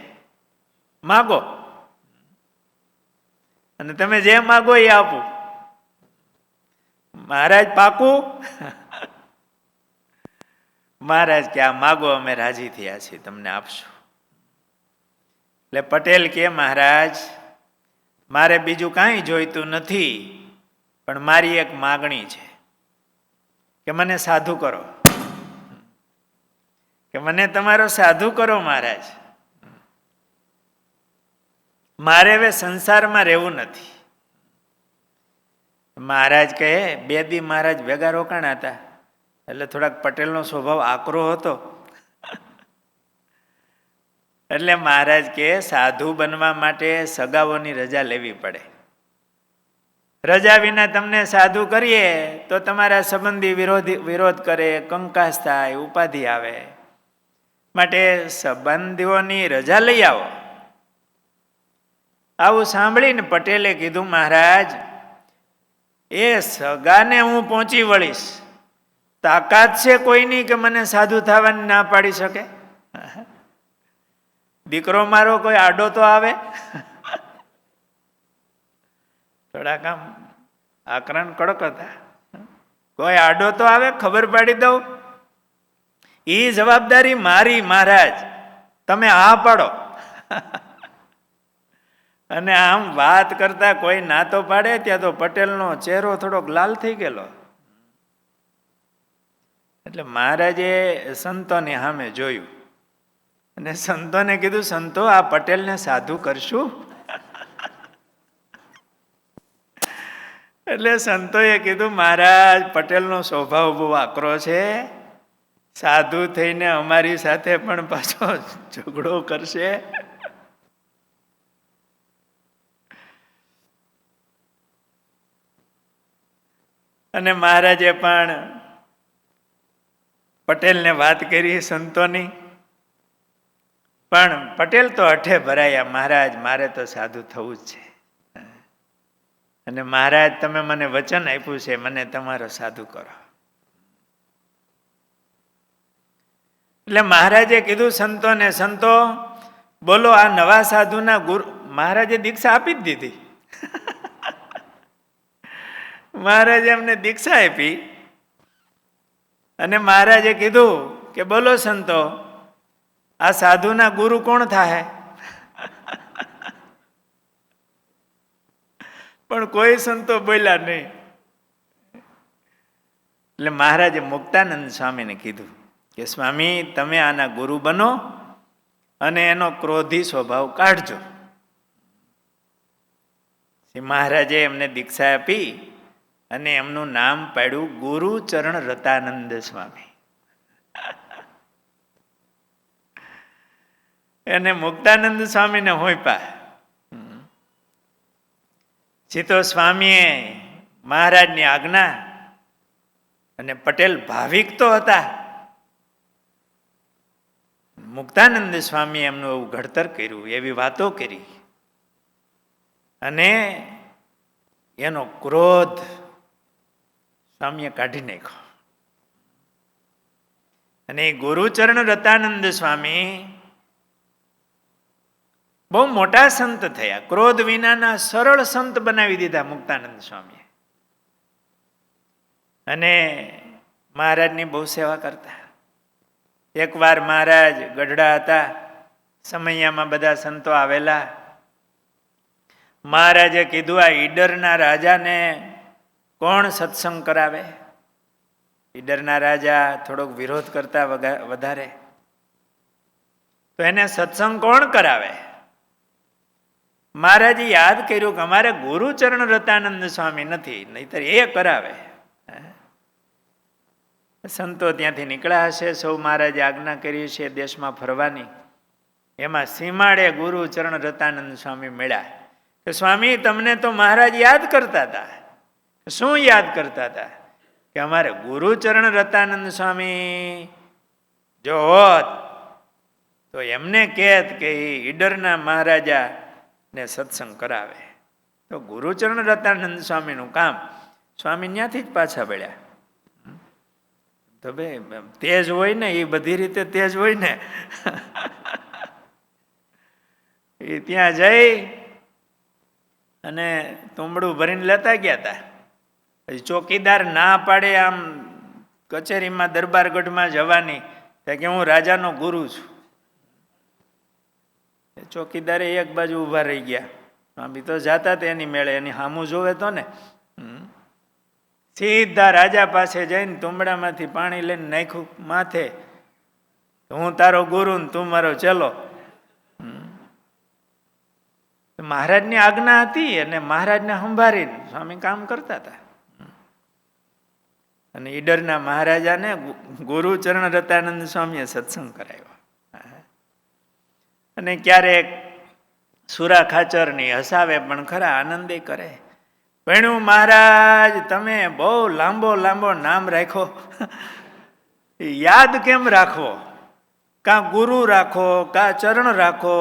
Speaker 1: માગો, અને તમે જે માગો એ આપું. મહારાજ પાકું? મહારાજ કે આ માગો, અમે રાજી થયા છીએ, તમને આપશું. એટલે પટેલ કે મહારાજ મારે બીજું કાંઈ જોઈતું નથી, પણ મારી એક માગણી છે કે મને સાધુ કરો, કે મને તમારો સાધુ કરો મહારાજ. મારે હવે સંસારમાં રહેવું નથી. મહારાજ કહે, 2 દી મહારાજ ભેગા રોકાણા હતા, એટલે થોડાક પટેલનો સ્વભાવ આકરો હતો. એટલે મહારાજ કે સાધુ બનવા માટે સગાઓની રજા લેવી પડે. રજા વિના તમને સાધુ કરીએ તો તમારા સંબંધી વિરોધ કરે, કંકાસ થાય, ઉપાધિ આવે. માટે સંબંધીઓની રજા લઈ આવો. આવું સાંભળીને પટેલે કીધું, મહારાજ એ સગાને હું પહોંચી વળીશ, તાકાત છે કોઈની કે મને સાધુ થવાની ના પાડી શકે? દીકરો મારો કોઈ આડો તો આવે? થોડાક આમ આકરણ કડક હતા. કોઈ આડો તો આવે, ખબર પાડી દઉં? એ જવાબદારી મારી મહારાજ, તમે આ પાડો. અને આમ વાત કરતા કોઈ ના તો પાડે, ત્યાં તો પટેલનો ચહેરો થોડોક લાલ થઈ ગયેલો. એટલે મહારાજે સંતોની સામે જોયું અને સંતોને કીધું, સંતો આ પટેલને સાધુ કરશું? એટલે સંતોએ કીધું, મહારાજ પટેલનો સ્વભાવ બહુ આકરો છે, સાધુ થઈને અમારી સાથે પણ પાછો ઝઘડો કરશે. અને મહારાજે પણ પટેલને વાત કરી સંતોની, પણ પટેલ તો હઠે ભરાયા, મહારાજ મારે તો સાધુ થવું જ છે. અને મહારાજ તમે મને વચન આપ્યું છે, મને તમારો સાધુ કરો. એટલે મહારાજે કીધું સંતોને, સંતો બોલો આ નવા સાધુના ગુરુ. મહારાજે દીક્ષા આપી જ દીધી. મહારાજે એમને દીક્ષા આપી અને મહારાજે કીધું કે બોલો સંતો આ સાધુના ગુરુ કોણ થાય? પણ કોઈ સંતો બોલ્યા નહીં. એટલે મહારાજે મુક્તાનંદ સ્વામીને કીધું કે સ્વામી તમે આના ગુરુ બનો અને એનો ક્રોધી સ્વભાવ કાઢજો. મહારાજે એમને દીક્ષા આપી અને એમનું નામ પાડ્યું ગુરુચરણ રતાનંદ સ્વામી. એને મુક્તાનંદ સ્વામીને હોઈપા. સીતો સ્વામીએ મહારાજની આજ્ઞા, અને પટેલ ભાવિક તો હતા. મુક્તાનંદ સ્વામી એમનું એવું ઘડતર કર્યું, એવી વાતો કરી, અને એનો ક્રોધ સ્વામીએ કાઢી નાખ્યો. અને ગુરુચરણ રતાનંદ સ્વામી બહુ મોટા સંત થયા, ક્રોધ વિનાના સરળ સંત બનાવી દીધા મુક્તાનંદ સ્વામીએ. અને મહારાજની બહુ સેવા કરતા. એકવાર મહારાજ ગઢડા હતા, સમૈયામાં બધા સંતો આવેલા. મહારાજે કીધું આ ઈડરના રાજાને કોણ સત્સંગ કરાવે? ઈડરના રાજા થોડોક વિરોધ કરતા વધારે, તો એને સત્સંગ કોણ કરાવે? મહારાજે યાદ કર્યું કે અમારે ગુરુચરણ રતાનંદ સ્વામી નથી, નહીતર એ કરાવે. સંતો ત્યાંથી નીકળ્યા હશે, સૌ મહારાજે આજ્ઞા કરી છે દેશમાં ફરવાની. એમાં સીમાડે ગુરુચરણ રતાનંદ સ્વામી મળ્યા. કે સ્વામી તમને તો મહારાજ યાદ કરતા હતા. શું યાદ કરતા હતા? કે અમારે ગુરુચરણ રતાનંદ સ્વામી જો હોત તો એમને કહેત કે ઈડરના મહારાજા ને સત્સંગ કરાવે. તો ગુરુચરણ રતાનંદ સ્વામીનું કામ, સ્વામી ત્યાંથી જ પાછા વળ્યા. તો ભાઈ તેજ હોય ને, એ બધી રીતે તેજ હોય ને. એ ત્યાં જઈ અને તુંબડું ભરીને લેતા ગયા હતા. પછી ચોકીદાર ના પાડે, આમ કચેરીમાં દરબારગઢમાં જવાની કે હું રાજાનો ગુરુ છું. ચોકીદારે એક બાજુ ઊભા રહી ગયા. સ્વામી તો જાતા હતા એની મેળે, એની સામું જોવે તો ને. સીધા રાજા પાસે જઈને તુંબડામાંથી પાણી લઈને નાખ્યું માથે. હું તારો ગુરુ ને તું મારો ચેલો. મહારાજની આજ્ઞા હતી અને મહારાજને સંભાળીને સ્વામી કામ કરતા હતા. અને ઈડરના મહારાજાને ગુરુ ચરણ રતાનંદ સ્વામીએ સત્સંગ કરાવ્યો. અને ક્યારેક સુરા ખાચરની હસાવે પણ ખરા, આનંદે કરે. ભણ્યું મહારાજ તમે બહુ લાંબો લાંબો નામ રાખો, યાદ કેમ રાખવો? કા ગુરુ રાખો, કા ચરણ રાખો,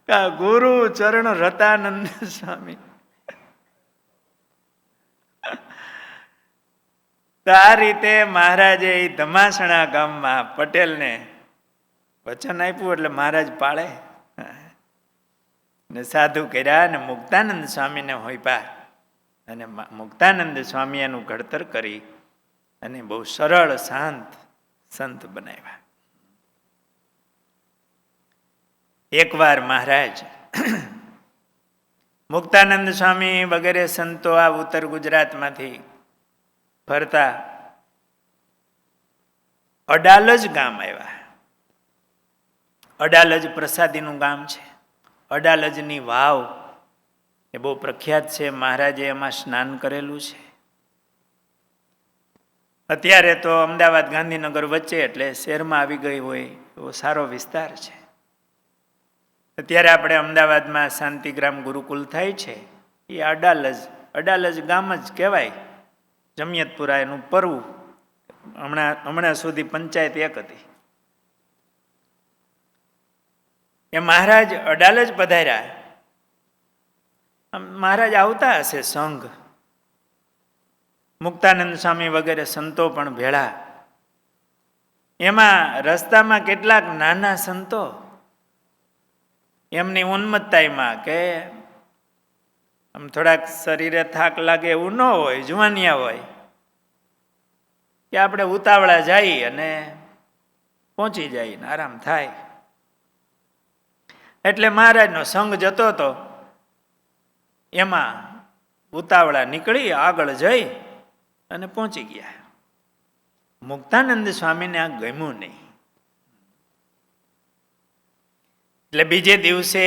Speaker 1: કા ગુરુ ચરણ રતાનંદ સ્વામી. તો આ રીતે મહારાજે ધમાસણા ગામમાં પટેલને વચન આપ્યું એટલે મહારાજ પાળે ને સાધુ કર્યા ને મુક્તાનંદ સ્વામીને હોઈપા. અને મુક્તાનંદ સ્વામી એનું ઘડતર કરી અને બહુ સરળ શાંત સંત બનાવ્યા. એકવાર મહારાજ મુક્તાનંદ સ્વામી વગેરે સંતો આ ઉત્તર ગુજરાતમાંથી ફરતા અડાલજ ગામ આવ્યા. અડાલજ પ્રસાદીનું ગામ છે. અડાલજની વાવ એ બહુ પ્રખ્યાત છે. મહારાજે એમાં સ્નાન કરેલું છે. અત્યારે તો અમદાવાદ ગાંધીનગર વચ્ચે એટલે શહેરમાં આવી ગઈ હોય એવો સારો વિસ્તાર છે. અત્યારે આપણે અમદાવાદમાં શાંતિગ્રામ ગુરુકુલ થાય છે એ અડાલજ ગામ જ કહેવાય. જમિયતપુરા એનું પરવું. હમણાં સુધી પંચાયત એક હતી. એ મહારાજ અડાલજ પધાર્યા. મહારાજ આવતા હશે સંઘ, મુક્તાનંદ સ્વામી વગેરે સંતો પણ ભેળા. એમાં રસ્તામાં કેટલાક નાના સંતો એમની ઉન્મત્તાઈમાં કે આમ થોડાક શરીરે થાક લાગે એવું ન હોય, જુવાનિયા હોય, કે આપણે ઉતાવળા જઈ અને પહોંચી જાય ને આરામ થાય. એટલે મહારાજનો સંઘ જતો હતો એમાં ઉતાવળા નીકળી આગળ જઈ અને પહોંચી ગયા. મુક્તાનંદ સ્વામીને આ ગમ્યું નહીં. એટલે બીજે દિવસે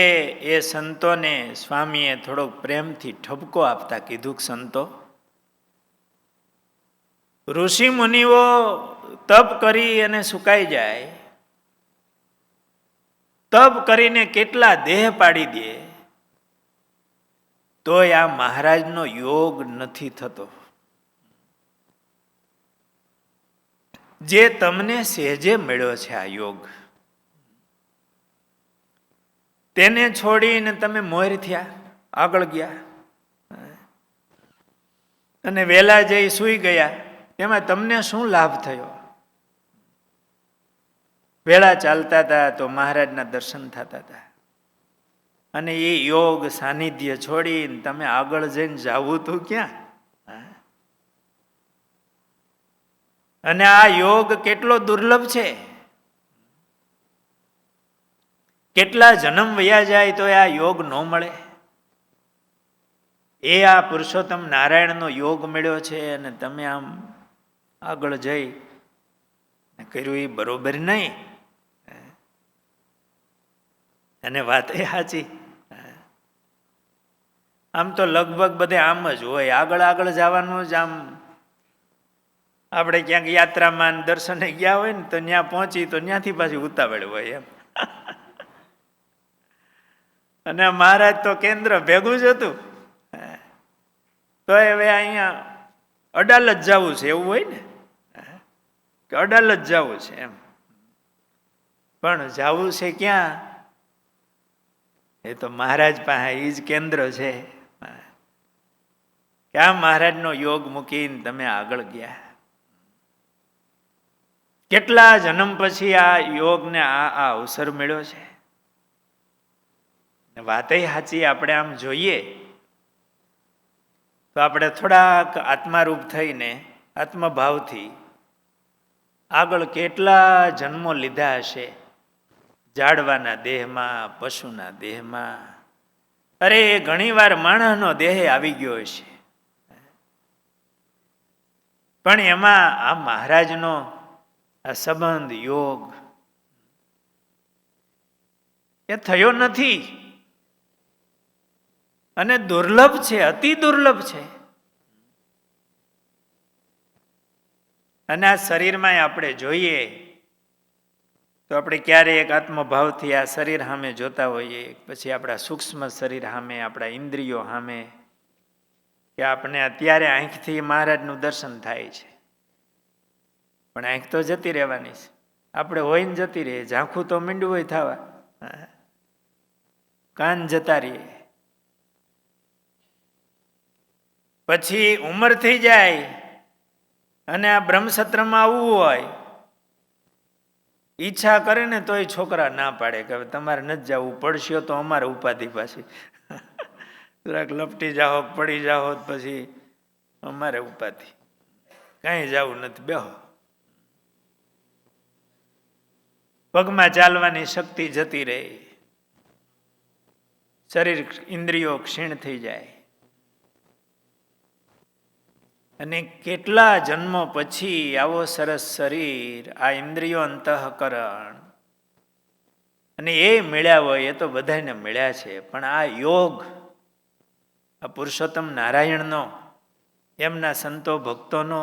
Speaker 1: એ સંતોને સ્વામીએ થોડોક પ્રેમથી ઠપકો આપતા કીધું કે સંતો, ઋષિ મુનિઓ તપ કરી અને સુકાઈ જાય, તપ કરીને કેટલા દેહ પાડી દે, તોય આ મહારાજનો યોગ નથી થતો. જે તમને સહેજે મળ્યો છે આ યોગ, તેને છોડીને તમે મોર થયા, આગળ ગયા અને વહેલા જઈ સૂઈ ગયા. એમાં તમને શું લાભ થયો? વેળા ચાલતા હતા તો મહારાજના દર્શન થતા હતા. અને એ યોગ સાનિધ્ય છોડીને તમે આગળ જઈને જાવું તો ક્યાં? અને આ યોગ કેટલો દુર્લભ છે. કેટલા જન્મ વયા જાય તો આ યોગ ન મળે. એ આ પુરુષોત્તમ નારાયણનો યોગ મળ્યો છે અને તમે આમ આગળ જઈ કર્યું એ બરોબર નહીં. અને વાત એ સાચી. આમ તો લગભગ બધે આમ જ હોય, આગળ આગળ જવાનું જ. આમ આપણે ક્યાંક યાત્રામાં દર્શને ગયા હોય ને તો ત્યાં પહોંચી તો ત્યાંથી પાછી ઉતાવળ હોય એમ. અને મહારાજ તો કેન્દ્ર ભેગું જ હતું. તો હવે અહીંયા અડાલજ જવું છે એવું હોય ને, કે અડાલજ જવું છે એમ. પણ જવું છે ક્યાં? એ તો મહારાજ પાસે એ જ કેન્દ્ર છે. ક્યાં મહારાજનો યોગ મૂકીને તમે આગળ ગયા. કેટલા જન્મ પછી આ યોગને આ અવસર મળ્યો છે. વાત સાચી. આપણે આમ જોઈએ તો આપણે થોડાક આત્મારૂપ થઈને આત્મભાવથી આગળ કેટલા જન્મો લીધા હશે, ઝાડવાના દેહમાં, પશુના દેહમાં, અરે ઘણીવાર માણસનો દેહ આવી ગયો હશે. પણ એમાં આ મહારાજનો આ સંબંધ યોગ એ થયો નથી, અને દુર્લભ છે, અતિ દુર્લભ છે. અને આ શરીરમાં આપણે જોઈએ તો આપણે ક્યારેક આત્મભાવથી આ શરીર સામે જોતા હોઈએ, પછી આપણા સૂક્ષ્મ શરીર સામે, આપણા ઇન્દ્રિયો સામે, કે આપણે અત્યારે આંખથી મહારાજનું દર્શન થાય છે, પણ આંખ તો જતી રહેવાની છે, આપણે હોય ને જતી રહીએ, ઝાંખું તો મીંડું હોય થવા, કાન જતા રહીએ, પછી ઉંમર થઈ જાય અને આ બ્રહ્મસત્રમાં આવવું હોય, ઈચ્છા કરે ને તોય છોકરા ના પાડે કે તમારે નથી જવું, પડશે તો અમારે ઉપાધિ પાછી, જરાક લપટી જાઓ, પડી જાઓ, પછી અમારે ઉપાધિ, કાંઈ જવું નથી, બેહો. પગમાં ચાલવાની શક્તિ જતી રહે, શરીર ઇન્દ્રિયો ક્ષીણ થઈ જાય, અને કેટલા જન્મો પછી આવો સરસ શરીર, આ ઇન્દ્રિયો, અંતઃકરણ, અને એ મળ્યા હોય, એ તો બધાને મળ્યા છે, પણ આ યોગ આ પુરુષોત્તમ નારાયણનો, એમના સંતો ભક્તોનો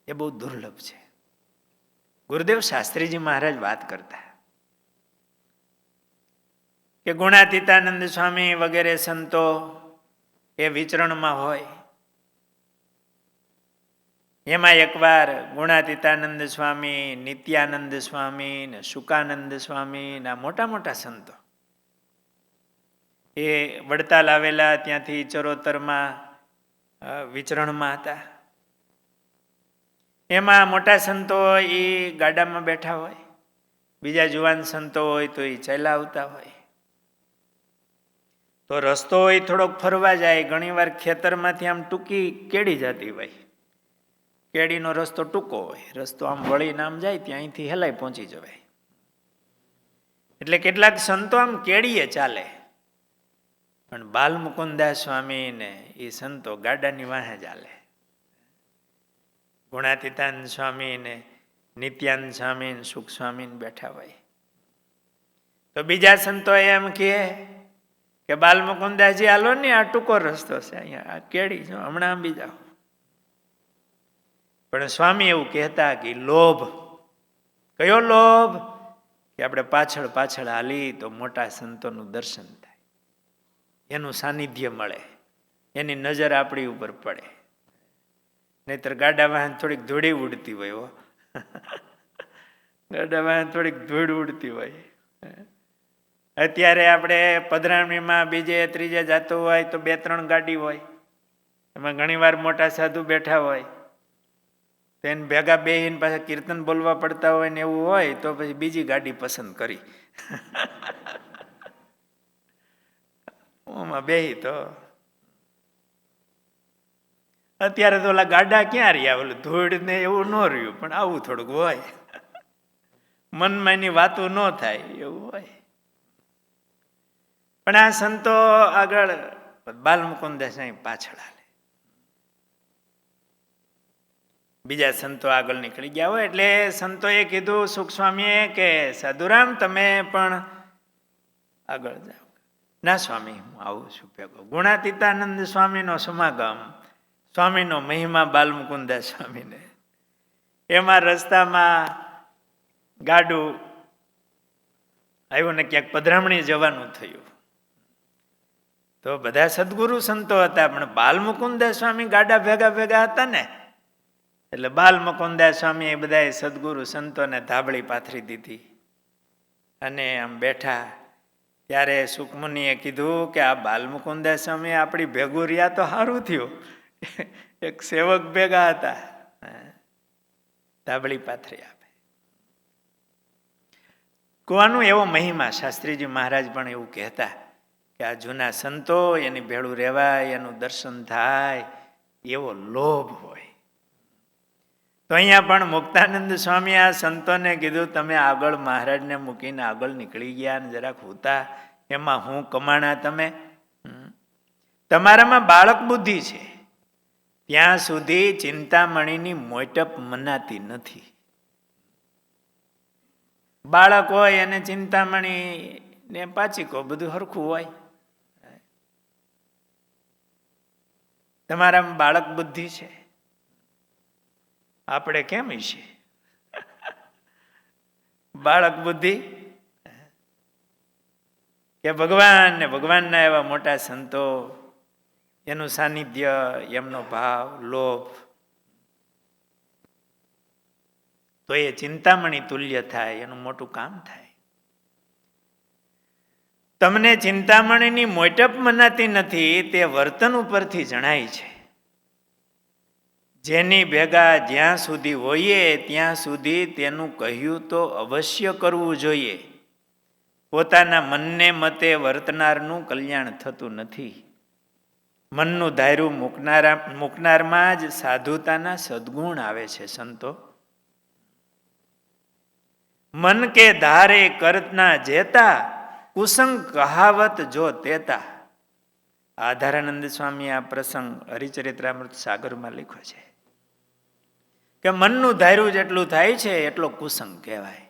Speaker 1: એ બહુ દુર્લભ છે. ગુરુદેવ શાસ્ત્રીજી મહારાજ વાત કરતા કે ગુણાતીતાનંદ સ્વામી વગેરે સંતો એ વિચરણમાં હોય, એમાં એકવાર ગુણાતીતાનંદ સ્વામી, નિત્યાનંદ સ્વામી ને શુકાનંદ સ્વામી ના મોટા મોટા સંતો એ વડતાલ આવેલા ત્યાંથી ચરોતરમાં વિચરણમાં હતા. એમાં મોટા સંતો એ ગાડામાં બેઠા હોય, બીજા જુવાન સંતો હોય તો એ ચાલ્યા આવતા હોય. તો રસ્તો હોય થોડોક ફરવા જાય, ઘણીવાર ખેતરમાંથી આમ ટૂંકી કેડી જતી હોય, કેડીનો રસ્તો ટૂંકો હોય, રસ્તો આમ વળીને આમ જાય ત્યાં અહીંથી હેલાય પહોંચી જવાય. એટલે કેટલાક સંતો આમ કેડીએ ચાલે, પણ બાલમુકુદાસ સ્વામી ને એ સંતો ગાડાની વાહે ચાલે. ગુણાતીતાનંદ સ્વામી ને નિત્યાનંદ સ્વામી ને સુખ સ્વામી બેઠા હોય, તો બીજા સંતો એમ કે બાલમુકુદાસજી હાલો ને, આ ટૂંકો રસ્તો છે, અહીંયા આ કેડી છો, હમણાં આંબી જાઓ. પણ સ્વામી એવું કહેતા કે લોભ, કયો લોભ? કે આપણે પાછળ પાછળ હાલી તો મોટા સંતોનું દર્શન થાય, એનું સાનિધ્ય મળે, એની નજર આપણી ઉપર પડે. નહીતર ગાડા વાહન થોડીક ધૂળી ઉડતી હોય, ગાડા વાહન થોડીક ધૂળ ઉડતી હોય. અત્યારે આપણે પધરામણીમાં બીજે ત્રીજે જતું હોય તો 2-3 ગાડી હોય, એમાં ઘણીવાર મોટા સાધુ બેઠા હોય, તો એને ભેગા બેહીને પાછા કીર્તન બોલવા પડતા હોય ને એવું હોય, તો પછી બીજી ગાડી પસંદ કરી ઓમાં બેહી. તો અત્યારે તો ઓલા ગાડા ક્યાં રહ્યા, ઓલું ધૂળ ને એવું ન રહ્યું, પણ આવું થોડુંક હોય, મનમાં એની વાતો ન થાય એવું હોય. પણ આ સંતો આગળ, બાલમુકુદાસ પાછળ હાલે, બીજા સંતો આગળ નીકળી ગયા હોય. એટલે સંતોએ કીધું સુખ સ્વામીએ કે સાધુરામ તમે પણ આગળ જાઓ. ના સ્વામી, હું આવું છું ભેગો. ગુણાતીતાનંદ સ્વામીનો સમાગમ, સ્વામીનો મહિમા બાલમુકુદાસ સ્વામીને, એમાં રસ્તામાં ગાડું આવ્યું ને ક્યાંક પધરામણી જવાનું થયું. તો બધા સદગુરુ સંતો હતા, પણ બાલમુકુદાસ સ્વામી ગાડા ભેગા ભેગા હતા ને, એટલે બાલમુકુદાસ સ્વામી એ બધા સદગુરુ સંતોને ધાબળી પાથરી દીધી અને આમ બેઠા. ત્યારે સુખમુનિએ કીધું કે આ બાલમુકુદાસ સ્વામી આપણી ભેગું રહ્યા તો સારું થયું, એક સેવક ભેગા હતા, ધાબળી પાથરી આપે. કુવાનો એવો મહિમા, શાસ્ત્રીજી મહારાજ પણ એવું કહેતા કે આ જૂના સંતો, એની ભેળું રહેવાય, એનું દર્શન થાય, એવો લોભ હોય. તો અહીંયા પણ મુક્તાનંદ સ્વામી આ સંતોને કીધું, તમે આગળ મહારાજને મૂકીને આગળ નીકળી ગયા ને જરાક હોતા, એમાં હું કમાણા તમે? તમારામાં બાળક બુદ્ધિ છે, ત્યાં સુધી ચિંતામણીની મોટપ મનાતી નથી. બાળક હોય અને ચિંતામણી ને પાચીકો બધું હરખું હોય. તમારામાં બાળક બુદ્ધિ છે, આપણે કેમ છે બાળક બુદ્ધિ? કે ભગવાન ને ભગવાનના એવા મોટા સંતો, એનું સાનિધ્ય, એમનો ભાવ, લોભ, તો એ ચિંતામણી તુલ્ય થાય, એનું મોટું કામ થાય. તમને ચિંતામણીની મોટપ મનાતી નથી, તે વર્તન ઉપરથી જણાય છે. જેની ભેગા જ્યાં સુધી હોઈએ ત્યાં સુધી તેનું કહ્યું તો અવશ્ય કરવું જોઈએ. પોતાના મનને મતે વર્તનારનું કલ્યાણ થતું નથી. મનનું ધાર્યું મૂકનારમાં જ સાધુતાના સદગુણ આવે છે. સંતો મન કે ધારે કરતના જેતા, કુસંગ કહાવત જો તેતા. આધારાનંદ સ્વામી આ પ્રસંગ હરિચરિત્રામૃત સાગરમાં લખ્યો છે કે મનનું ધાર્યું જેટલું થાય છે એટલો કુસંગ કહેવાય.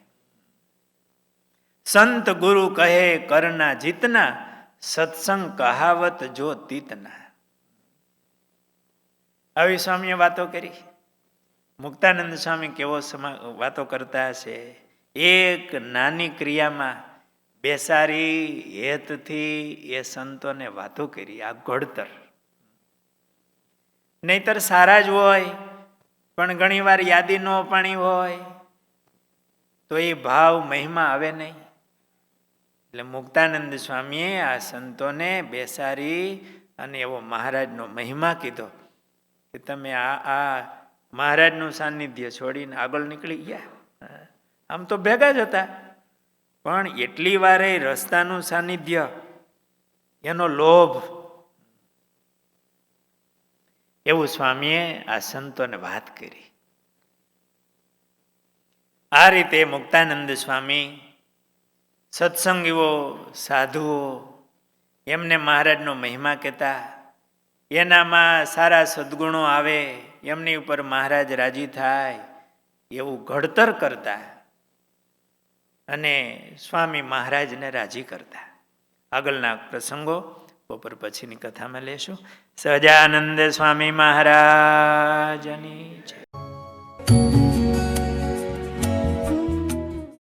Speaker 1: સંત ગુરુ કહે કરના જીતના, સત્સંગ કહાવત જો તીતના. આવી સ્વામીએ વાતો કરી. મુક્તાનંદ સ્વામી કેવો વાતો કરતા હશે. એક નાની ક્રિયામાં બેસારી હેતથી એ સંતોને વાતો કરી. આ ઘડતર. નહીતર સારા જ હોય પણ ઘણી વાર યાદી ન પાણી હોય તો એ ભાવ મહિમા આવે નહીં. એટલે મુક્તાનંદ સ્વામીએ આ સંતોને બેસારી અને એવો મહારાજનો મહિમા કીધો કે તમે આ મહારાજનું સાનિધ્ય છોડીને આગળ નીકળી ગયા. આમ તો ભેગા જ હતા, પણ એટલી વારે રસ્તાનું સાનિધ્ય, એનો લોભ, એવું સ્વામીએ આ સંતોને વાત કરી. આ રીતે મુક્તાનંદ સ્વામી સત્સંગીઓ, સાધુઓ, એમને મહારાજનો મહિમા કહેતા, એનામાં સારા સદગુણો આવે, એમની ઉપર મહારાજ રાજી થાય એવું ઘડતર કરતા અને સ્વામી મહારાજને રાજી કરતા. આગળના પ્રસંગો બપોર પછીની કથામાં લેશું. સહજાનંદ સ્વામી મહારાજની